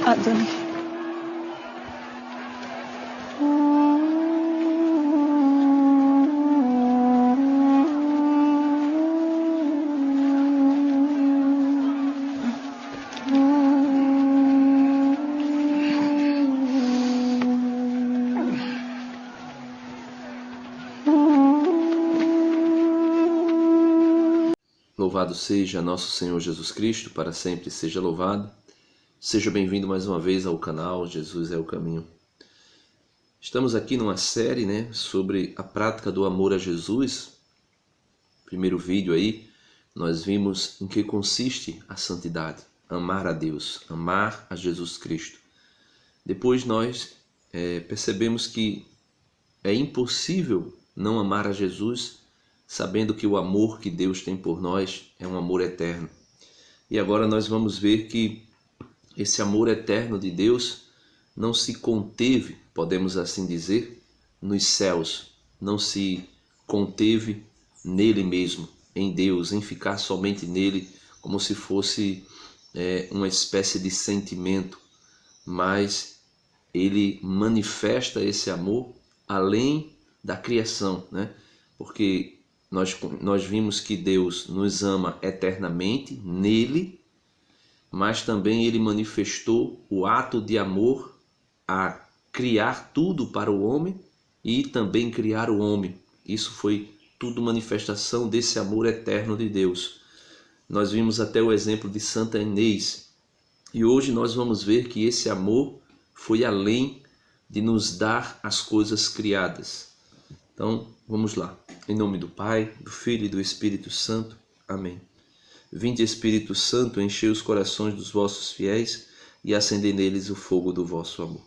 Adonai. Louvado seja nosso Senhor Jesus Cristo, para sempre seja louvado. Seja bem-vindo mais uma vez ao canal Jesus é o Caminho. Estamos aqui numa série, sobre a prática do amor a Jesus. Primeiro vídeo aí, nós vimos em que consiste a santidade, amar a Deus, amar a Jesus Cristo. Depois nós percebemos que é impossível não amar a Jesus, sabendo que o amor que Deus tem por nós é um amor eterno. E agora nós vamos ver que esse amor eterno de Deus não se conteve, podemos assim dizer, nos céus, não se conteve nele mesmo, em Deus, em ficar somente nele, como se fosse uma espécie de sentimento, mas ele manifesta esse amor além da criação, Porque nós vimos que Deus nos ama eternamente nele, mas também ele manifestou o ato de amor a criar tudo para o homem e também criar o homem. Isso foi tudo manifestação desse amor eterno de Deus. Nós vimos até o exemplo de Santa Inês, e hoje nós vamos ver que esse amor foi além de nos dar as coisas criadas. Então, vamos lá. Em nome do Pai, do Filho e do Espírito Santo. Amém. Vinde, Espírito Santo, enchei os corações dos vossos fiéis e acendei neles o fogo do vosso amor.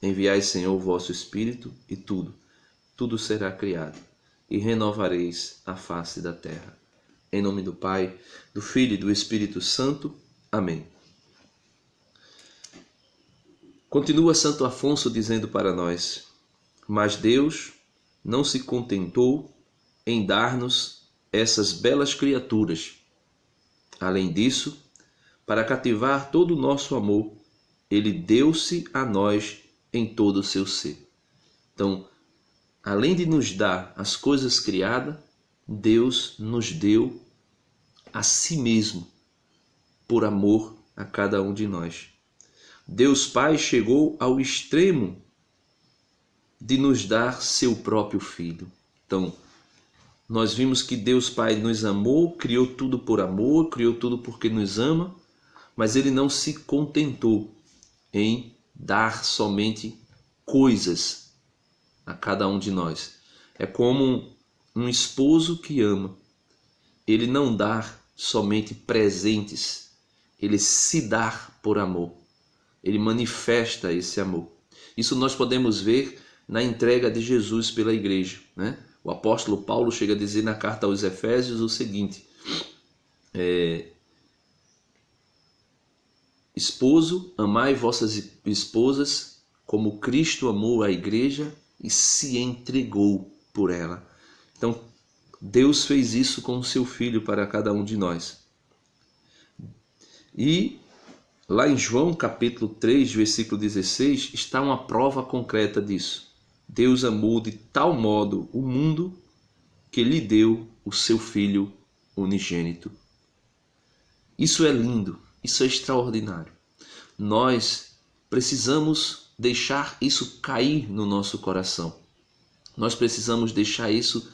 Enviai, Senhor, o vosso Espírito e tudo será criado, e renovareis a face da terra. Em nome do Pai, do Filho e do Espírito Santo. Amém. Continua Santo Afonso dizendo para nós: mas Deus não se contentou em dar-nos essas belas criaturas. Além disso, para cativar todo o nosso amor, ele deu-se a nós em todo o seu ser. Então, além de nos dar as coisas criadas, Deus nos deu a si mesmo, por amor a cada um de nós. Deus Pai chegou ao extremo de nos dar seu próprio Filho. Então, nós vimos que Deus Pai nos amou, criou tudo por amor, criou tudo porque nos ama, mas Ele não se contentou em dar somente coisas a cada um de nós. É como um esposo que ama. Ele não dá somente presentes, ele se dá por amor. Ele manifesta esse amor. Isso nós podemos ver na entrega de Jesus pela igreja, O apóstolo Paulo chega a dizer na carta aos Efésios o seguinte: esposo, amai vossas esposas como Cristo amou a igreja e se entregou por ela. Então, Deus fez isso com o seu Filho para cada um de nós. E lá em João capítulo 3, versículo 16, está uma prova concreta disso. Deus amou de tal modo o mundo que lhe deu o seu Filho unigênito. Isso é lindo, isso é extraordinário. Nós precisamos deixar isso cair no nosso coração. Nós precisamos deixar isso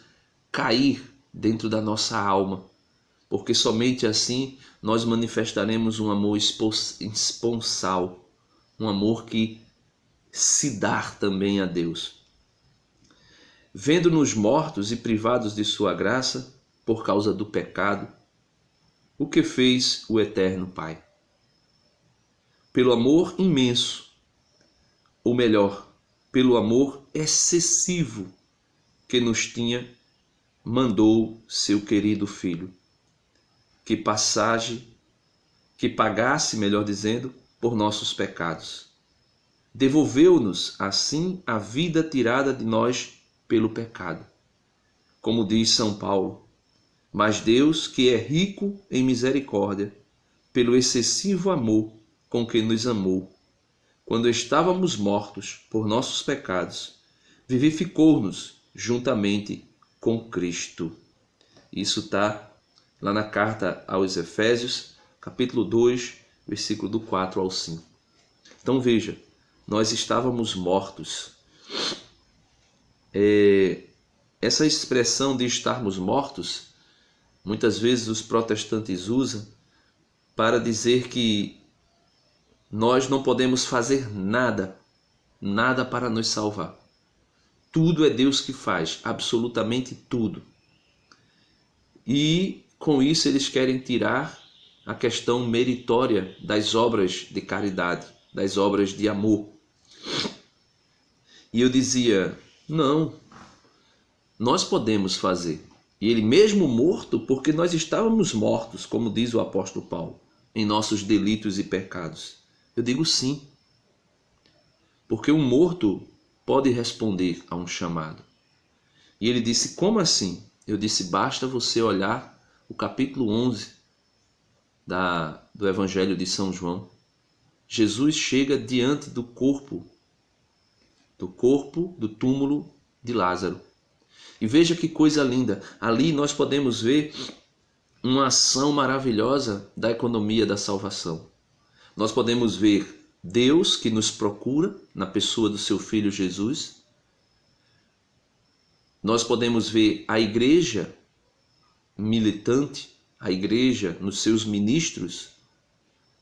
cair dentro da nossa alma, porque somente assim nós manifestaremos um amor esponsal, um amor que se dá também a Deus. Vendo-nos mortos e privados de sua graça por causa do pecado, o que fez o eterno Pai? Pelo amor imenso, ou melhor, pelo amor excessivo que nos tinha, mandou seu querido Filho, que pagasse, melhor dizendo, por nossos pecados. Devolveu-nos, assim, a vida tirada de nós pelo pecado. Como diz São Paulo: mas Deus, que é rico em misericórdia, pelo excessivo amor com que nos amou, quando estávamos mortos por nossos pecados, vivificou-nos juntamente com Cristo. Isso está lá na carta aos Efésios, capítulo 2, versículo do 4 ao 5. Então veja, nós estávamos mortos. Essa expressão de estarmos mortos, muitas vezes os protestantes usam para dizer que nós não podemos fazer nada para nos salvar. Tudo é Deus que faz, absolutamente tudo. E com isso eles querem tirar a questão meritória das obras de caridade, das obras de amor. E eu dizia, não, nós podemos fazer. E ele mesmo morto, porque nós estávamos mortos, como diz o apóstolo Paulo, em nossos delitos e pecados. Eu digo sim, porque um morto pode responder a um chamado. E ele disse, como assim? Eu disse, basta você olhar o capítulo 11 do Evangelho de São João. Jesus chega diante do corpo do túmulo de Lázaro. E veja que coisa linda, ali nós podemos ver uma ação maravilhosa da economia da salvação. Nós podemos ver Deus que nos procura na pessoa do seu Filho Jesus. Nós podemos ver a igreja militante, a igreja nos seus ministros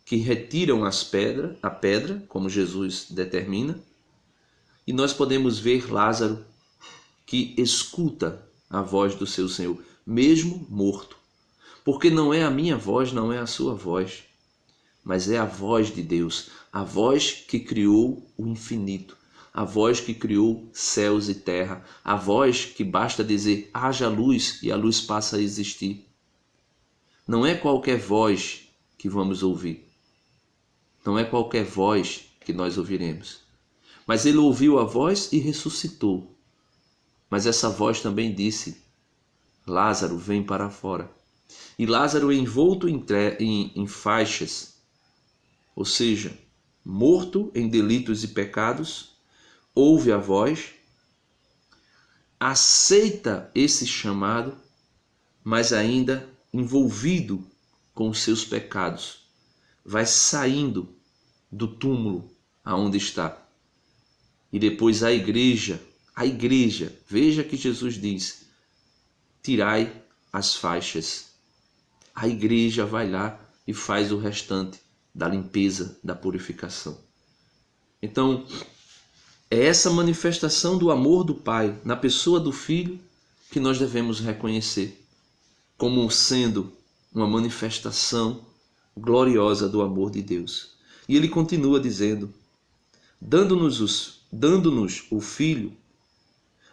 que retiram a pedra, como Jesus determina. E nós podemos ver Lázaro que escuta a voz do seu Senhor, mesmo morto. Porque não é a minha voz, não é a sua voz, mas é a voz de Deus, a voz que criou o infinito, a voz que criou céus e terra, a voz que basta dizer haja luz e a luz passa a existir. Não é qualquer voz que vamos ouvir, não é qualquer voz que nós ouviremos, mas ele ouviu a voz e ressuscitou. Mas essa voz também disse, Lázaro, vem para fora. E Lázaro, envolto em faixas, ou seja, morto em delitos e pecados, ouve a voz, aceita esse chamado, mas ainda envolvido com os seus pecados, vai saindo do túmulo aonde está. E depois a igreja, veja que Jesus diz, tirai as faixas. A igreja vai lá e faz o restante da limpeza, da purificação. Então, é essa manifestação do amor do Pai na pessoa do Filho que nós devemos reconhecer como sendo uma manifestação gloriosa do amor de Deus. E ele continua dizendo, dando-nos o Filho,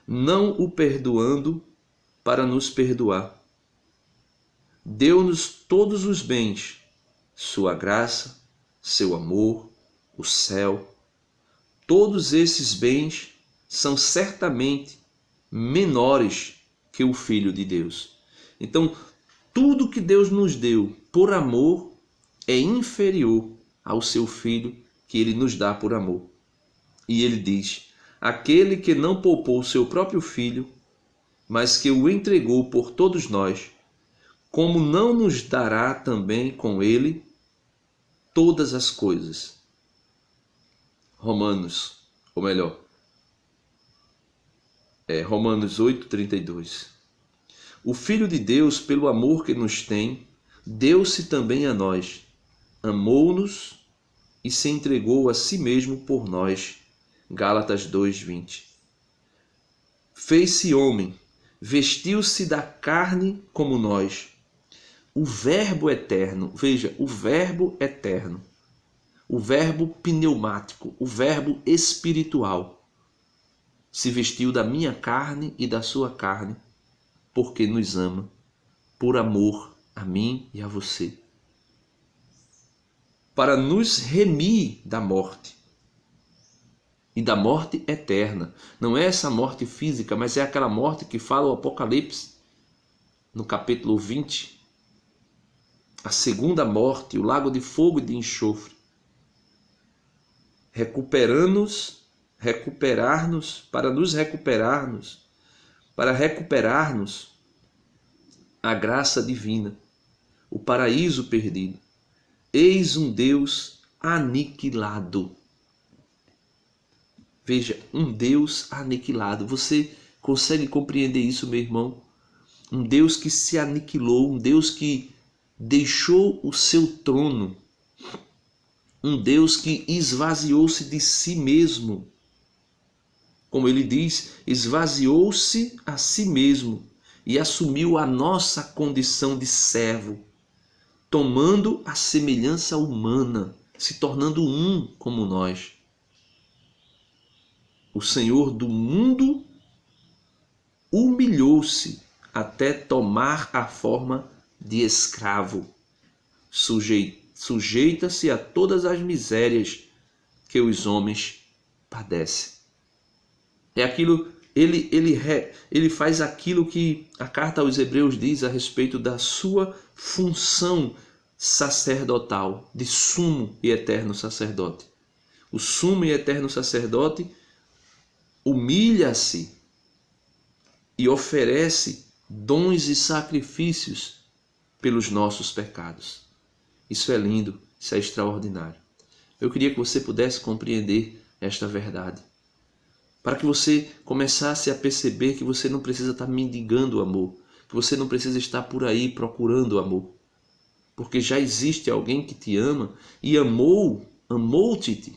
não o perdoando para nos perdoar. Deu-nos todos os bens, sua graça, seu amor, o céu. Todos esses bens são certamente menores que o Filho de Deus. Então, tudo que Deus nos deu por amor é inferior ao seu Filho que ele nos dá por amor. E ele diz, aquele que não poupou o seu próprio Filho, mas que o entregou por todos nós, como não nos dará também com ele todas as coisas? Romanos 8:32. O Filho de Deus, pelo amor que nos tem, deu-se também a nós, amou-nos e se entregou a si mesmo por nós. Gálatas 2:20. Fez-se homem, vestiu-se da carne como nós. O Verbo eterno, veja, o Verbo eterno, o Verbo pneumático, o Verbo espiritual, se vestiu da minha carne e da sua carne, porque nos ama, por amor a mim e a você, para nos remir da morte, e da morte eterna. Não é essa morte física, mas é aquela morte que fala o Apocalipse, no capítulo 20, a segunda morte, o lago de fogo e de enxofre. para recuperarmos a graça divina, o paraíso perdido. Eis um Deus aniquilado. Veja, um Deus aniquilado. Você consegue compreender isso, meu irmão? Um Deus que se aniquilou, um Deus que deixou o seu trono, um Deus que esvaziou-se de si mesmo. Como ele diz, esvaziou-se a si mesmo e assumiu a nossa condição de servo, tomando a semelhança humana, se tornando um como nós. O Senhor do mundo humilhou-se até tomar a forma de escravo. Sujeita-se a todas as misérias que os homens padecem. É aquilo, ele faz aquilo que a carta aos Hebreus diz a respeito da sua função sacerdotal, de sumo e eterno sacerdote. O sumo e eterno sacerdote humilha-se e oferece dons e sacrifícios pelos nossos pecados. Isso é lindo, isso é extraordinário. Eu queria que você pudesse compreender esta verdade, para que você começasse a perceber que você não precisa estar mendigando o amor, que você não precisa estar por aí procurando o amor, porque já existe alguém que te ama e amou-te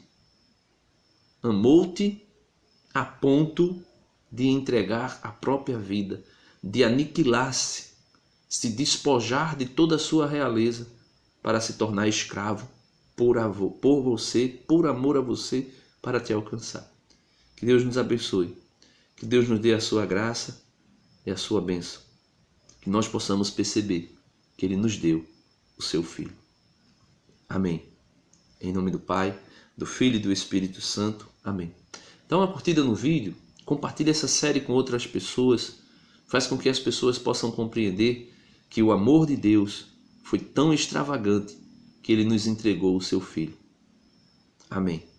a ponto de entregar a própria vida, de aniquilar-se, se despojar de toda a sua realeza para se tornar escravo por você, por amor a você, para te alcançar. Que Deus nos abençoe, que Deus nos dê a sua graça e a sua bênção, que nós possamos perceber que Ele nos deu o seu Filho. Amém. Em nome do Pai, do Filho e do Espírito Santo. Amém. Dá uma curtida no vídeo, compartilhe essa série com outras pessoas, faz com que as pessoas possam compreender que o amor de Deus foi tão extravagante que Ele nos entregou o seu Filho. Amém.